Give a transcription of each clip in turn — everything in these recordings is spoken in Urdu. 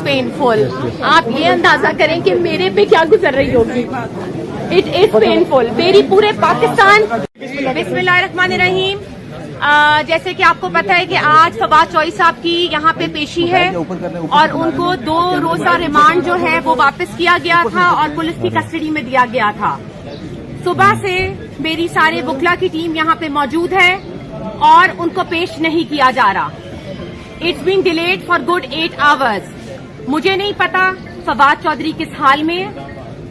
painful. آپ یہ اندازہ کریں کہ میرے پہ کیا گزر رہی ہوگی. It is painful. میری پورے پاکستان. بسم اللہ الرحمن الرحیم. جیسے کہ آپ کو پتہ ہے کہ آج فواد چوہدری صاحب کی یہاں پہ پیشی ہے اور ان کو 2 روزہ ریمانڈ جو ہے وہ واپس کیا گیا تھا اور پولیس کی کسٹڈی میں دیا گیا تھا. صبح سے میری سارے وکلا کی ٹیم یہاں پہ موجود ہے اور ان کو پیش نہیں کیا جا رہا. It's been delayed for good 8 hours. مجھے نہیں پتا فواد چوہدری کس حال میں،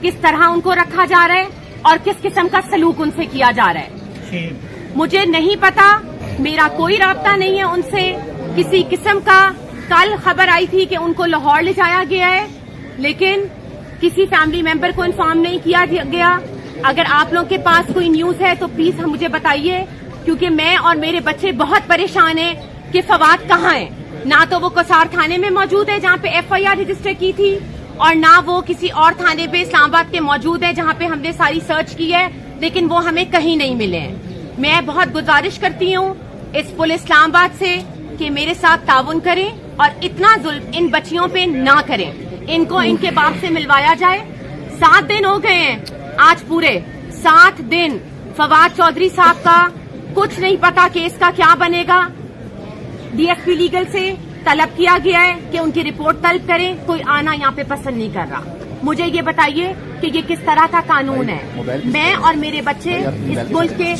کس طرح ان کو رکھا جا رہا ہے اور کس قسم کا سلوک ان سے کیا جا رہا ہے. مجھے نہیں پتا، میرا کوئی رابطہ نہیں ہے ان سے کسی قسم کا. کل خبر آئی تھی کہ ان کو لاہور لے جایا گیا ہے لیکن کسی فیملی ممبر کو انفارم نہیں کیا گیا. اگر آپ لوگوں کے پاس کوئی نیوز ہے تو پلیز ہم مجھے بتائیے، کیونکہ میں اور میرے بچے بہت پریشان ہیں کہ فواد کہاں ہے. نہ تو وہ کسار تھانے میں موجود ہے جہاں پہ FIR رجسٹر کی تھی اور نہ وہ کسی اور تھانے پہ اسلام آباد کے موجود ہے جہاں پہ ہم نے ساری سرچ کی ہے لیکن وہ ہمیں کہیں نہیں ملے ہیں. میں بہت گزارش کرتی ہوں اس پولیس اسلام آباد سے کہ میرے ساتھ تعاون کریں اور اتنا ظلم ان بچیوں پہ نہ کریں. ان کو ان کے باپ سے ملوایا جائے. 7 دن ہو گئے ہیں آج، پورے 7 دن فواد چوہدری صاحب کا کچھ نہیں پتا کیس کا کیا بنے گا. DSP لیگل سے طلب کیا گیا ہے کہ ان کی رپورٹ طلب کریں. کوئی آنا یہاں پہ پسند نہیں کر رہا. مجھے یہ بتائیے کہ یہ کس طرح کا قانون ہے. میں اور میرے بچے اس ملک کے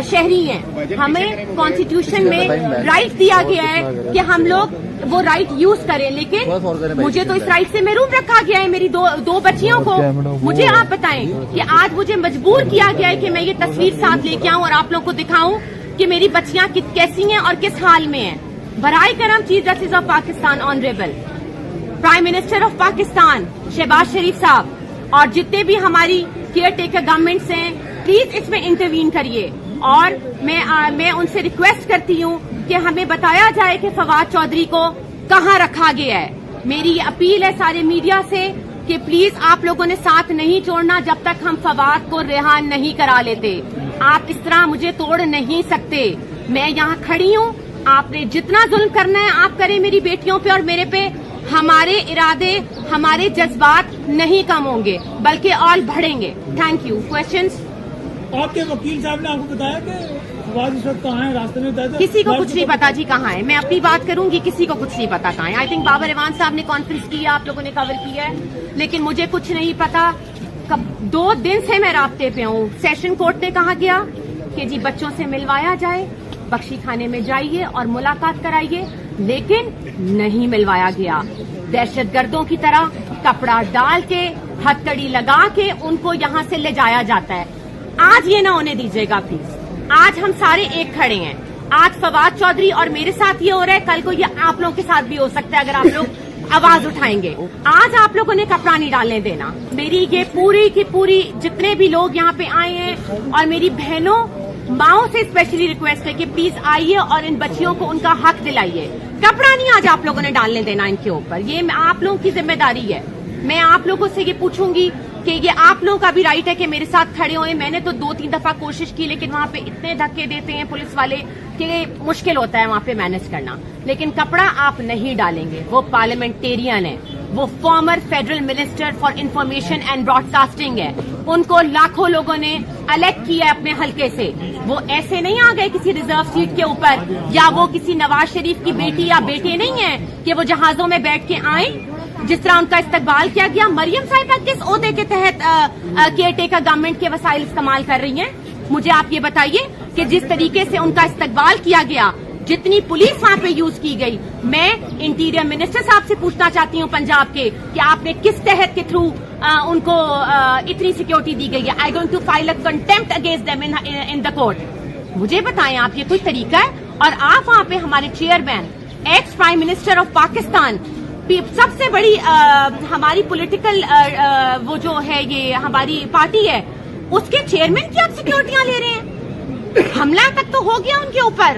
شہری ہیں. ہمیں کانسٹیٹیوشن میں رائٹ دیا گیا ہے کہ ہم لوگ وہ رائٹ یوز کریں، لیکن مجھے تو اس رائٹ سے محروم رکھا گیا ہے میری دو بچیوں کو. مجھے آپ بتائیں کہ آج مجھے مجبور کیا گیا ہے کہ میں یہ تصویر ساتھ لے کے آؤں اور آپ لوگوں کو دکھاؤں کہ میری بچیاں کیسی ہیں اور کس حال میں ہیں. برائے کرم chief justice of Pakistan honourable prime minister of Pakistan Shehbaz Sharif Sahab اور جتنے بھی ہماری کیئر ٹیکر گورنمنٹس ہیں، پلیز اس میں انٹروین کریے. اور میں ان سے ریکویسٹ کرتی ہوں کہ ہمیں بتایا جائے کہ فواد چوہدری کو کہاں رکھا گیا ہے. میری یہ اپیل ہے سارے میڈیا سے کہ پلیز آپ لوگوں نے ساتھ نہیں چھوڑنا جب تک ہم فواد کو رہا نہیں کرا لیتے. آپ اس طرح مجھے توڑ نہیں سکتے. میں یہاں کھڑی ہوں، آپ نے جتنا ظلم کرنا ہے آپ کریں میری بیٹیوں پہ اور میرے پہ. ہمارے ارادے، ہمارے جذبات نہیں کم ہوں گے بلکہ اور بڑھیں گے. Thank you. کوشچنس؟ آپ کے وکیل صاحب نے آپ کو بتایا کہ فواد اس وقت کہاں ہے؟ راستے میں بتایا تھا؟ کسی کو کچھ نہیں پتا جی کہاں ہے. میں اپنی بات کروں گی، کسی کو کچھ نہیں پتا کہاں ہے. آئی تھنک بابر ایوان صاحب نے کانفرنس کی ہے، آپ لوگوں نے کور کیا ہے، لیکن مجھے کچھ نہیں پتا. 2 دن سے میں رابطے پہ ہوں. سیشن کورٹ نے کہا گیا کہ جی بچوں سے ملوایا جائے، بخشی خانے میں جائیے اور ملاقات کرائیے، لیکن نہیں ملوایا گیا. دہشت گردوں کی طرح کپڑا ڈال کے، ہتھکڑی لگا کے ان کو یہاں سے لے جایا جاتا ہے. آج یہ نہ ہونے دیجیے گا پلیز. آج ہم سارے ایک کھڑے ہیں. آج فواد چوہدری اور میرے ساتھ یہ ہو رہا ہے، کل کو یہ آپ لوگوں کے ساتھ بھی ہو سکتا ہے اگر آپ لوگ آواز اٹھائیں گے. آج آپ لوگوں نے کپڑا نہیں ڈالنے دینا. میری یہ پوری کی پوری جتنے بھی لوگ یہاں پہ آئے ہیں اور میری بہنوں ماؤں سے اسپیشلی ریکویسٹ ہے کہ پلیز آئیے اور ان بچیوں کو ان کا حق دلائیے. کپڑا نہیں آج آپ لوگوں نے ڈالنے دینا ان کے اوپر. یہ آپ لوگوں کی ذمہ داری ہے. میں آپ لوگوں سے یہ پوچھوں گی کہ یہ آپ لوگوں کا بھی رائٹ ہے کہ میرے ساتھ کھڑے ہوئے. میں نے تو 2-3 دفعہ کوشش کی لیکن وہاں پہ اتنے دھکے دیتے ہیں پولیس والے کہ مشکل ہوتا ہے وہاں پہ مینج کرنا. لیکن کپڑا آپ نہیں ڈالیں گے. وہ پارلیمنٹیرین ہے، وہ former federal minister for information and broadcasting ہے. ان کو لاکھوں لوگوں نے الیکٹ کیا ہے اپنے حلقے سے. وہ ایسے نہیں آ گئے کسی ریزرو سیٹ کے اوپر، یا وہ کسی نواز شریف کی بیٹی یا بیٹے نہیں ہیں کہ وہ جہازوں میں بیٹھ کے آئیں جس طرح ان کا استقبال کیا گیا. مریم صاحبہ کس عہدے کے تحت کیئر ٹیکر گورنمنٹ کے وسائل استعمال کر رہی ہیں؟ مجھے آپ یہ بتائیے کہ جس طریقے سے ان کا استقبال کیا گیا، جتنی پولیس وہاں پہ یوز کی گئی. میں انٹیریئر منسٹر صاحب سے پوچھنا چاہتی ہوں پنجاب کے کہ آپ نے کس تحت کے تھرو ان کو اتنی سیکورٹی دی گئی ہے. I going to file a contempt against them in the court. مجھے بتائیں آپ، یہ کوئی طریقہ ہے؟ اور آپ وہاں پہ ہمارے chairman, ex prime minister of Pakistan, سب سے بڑی ہماری پولیٹیکل وہ جو ہے یہ ہماری پارٹی ہے، اس کے چیئرمین کی آپ سیکورٹیاں لے رہے ہیں. حملہ تک تو ہو گیا ان کے اوپر.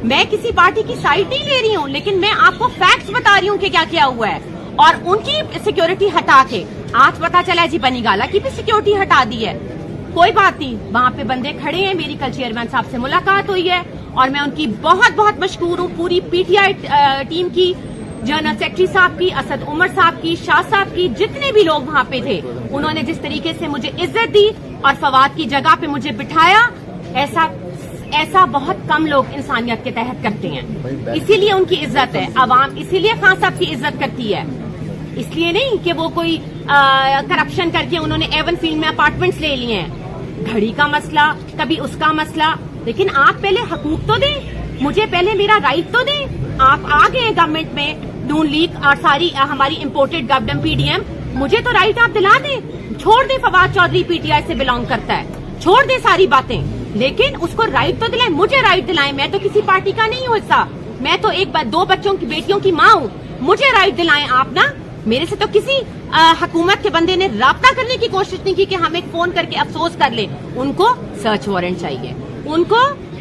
میں کسی پارٹی کی سائڈ نہیں لے رہی ہوں لیکن میں آپ کو فیکٹس بتا رہی ہوں کہ کیا کیا ہوا ہے. اور ان کی سیکورٹی ہٹا کے آج پتا چلا ہے جی بنی گالا کی بھی سیکورٹی ہٹا دی ہے. کوئی بات نہیں, وہاں پہ بندے کھڑے ہیں, میری کل چیئرمین صاحب سے ملاقات ہوئی ہے اور میں ان کی بہت بہت مشکور ہوں, پوری پی ٹی آئی ٹیم کی, جنرل سیکرٹری صاحب کی, اسد عمر صاحب کی, شاہ صاحب کی, جتنے بھی لوگ وہاں پہ تھے انہوں نے جس طریقے سے مجھے عزت دی اور فواد کی جگہ پہ مجھے بٹھایا, ایسا بہت کم لوگ انسانیت کے تحت کرتے ہیں. اسی لیے ان کی عزت ہے, عوام اسی لیے خان صاحب کی عزت کرتی ہے, اس لیے نہیں کہ وہ کوئی کرپشن کر کے انہوں نے ایون فیلڈ میں اپارٹمنٹس لے لیے ہیں. گھڑی کا مسئلہ, کبھی اس کا مسئلہ, لیکن آپ پہلے حقوق تو دیں, مجھے پہلے میرا رائٹ تو دیں. آپ آ گئے گورنمنٹ میں, نون لیگ اور ساری ہماری imported government P D M, مجھے تو رائٹ آپ دلا دیں. چھوڑ دیں فواد چودھری پی ٹی آئی سے بلانگ کرتا ہے, چھوڑ دیں ساری باتیں, لیکن اس کو رائٹ تو دلائیں, مجھے رائٹ دلائیں. میں تو کسی پارٹی کا نہیں ہوں حصہ, میں تو دو بچوں کی بیٹیوں کی ماں ہوں, مجھے رائٹ دلائیں آپ نا. میرے سے تو کسی حکومت کے بندے نے رابطہ کرنے کی کوشش نہیں کی کہ ہم ایک فون کر کے افسوس کر لیں. ان کو سرچ وارنٹ چاہیے, ان کو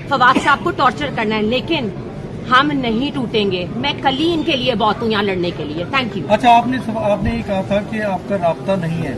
فواد صاحب کو ٹارچر کرنا ہے, لیکن ہم نہیں ٹوٹیں گے. میں کل ہی ان کے لیے بہت ہوں یہاں لڑنے کے لیے. Thank you. اچھا, آپ نے یہ کہا تھا کہ آپ کا رابطہ نہیں ہے,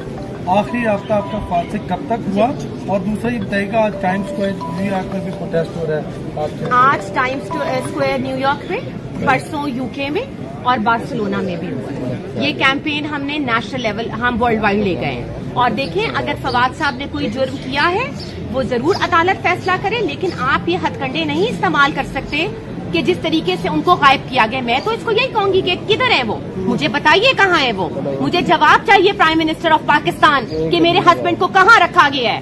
آخری رابطہ آپ کا فواد سے کب تک ہوا؟ اور دوسرا یہ بتائیے گا, آج ٹائمز اسکوائر نیو یارک میں بھی پروٹیسٹ ہو رہا ہے, آج ٹائمز اسکوائر نیو یارک میں, پرسوں یو کے میں اور بارسلونا میں بھی ہوا ہے. یہ کیمپین ہم نے نیشنل لیول, ہم ورلڈ وائڈ لے گئے ہیں. اور دیکھیں, اگر فواد صاحب نے کوئی جرم کیا ہے وہ ضرور عدالت فیصلہ کرے, لیکن آپ یہ ہتھ کنڈے نہیں استعمال کر سکتے کہ جس طریقے سے ان کو غائب کیا گیا. میں تو اس کو یہی کہوں گی کہ کدھر ہے وہ, مجھے بتائیے کہاں ہے وہ. مجھے جواب چاہیے پرائم منسٹر آف پاکستان کہ میرے ہسبینڈ کو کہاں رکھا گیا ہے.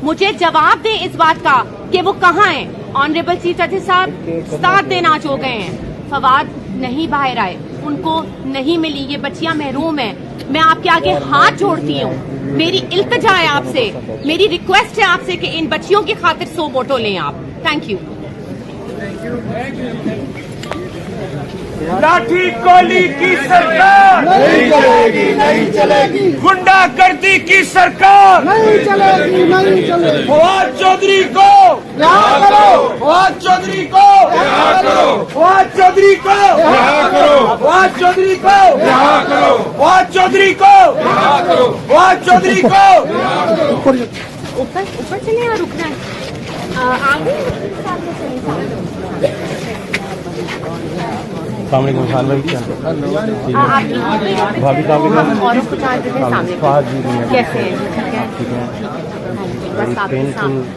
مجھے جواب دیں اس بات کا کہ وہ کہاں ہیں. آنریبل چیف جسٹس صاحب 7 دن آج ہو گئے ہیں, فواد نہیں باہر آئے, ان کو نہیں ملی, یہ بچیاں محروم ہیں. میں آپ کے آگے ہاتھ جوڑتی ہوں, میری التجا ہے آپ سے, میری ریکویسٹ ہے آپ سے کہ ان بچیوں کی خاطر 100 ووٹوں لیں آپ. Thank you. لاٹھی گولی کی سرکار نہیں چلے گی, نہیں چلے گی, گنڈا گردی کی سرکار نہیں چلے گی, نہیں چلے گی. فواد چودھری کو رہا کرو, فواد چودھری کو رہا کرو, فواد چودھری کو رہا کرو, فواد چودھری کو رہا کرو, فواد چودھری کو رہا کرو, فواد چودھری کو. اوپر چلے یا رکنا ہے آگے. السلام علیکم خان بھائی, کیا بھابھی صاحب اوروں کو چارج دیں سامنے فہد جی کیسے ہیں, ٹھیک ہے, ٹھیک ہے, بس آپ کے سامنے.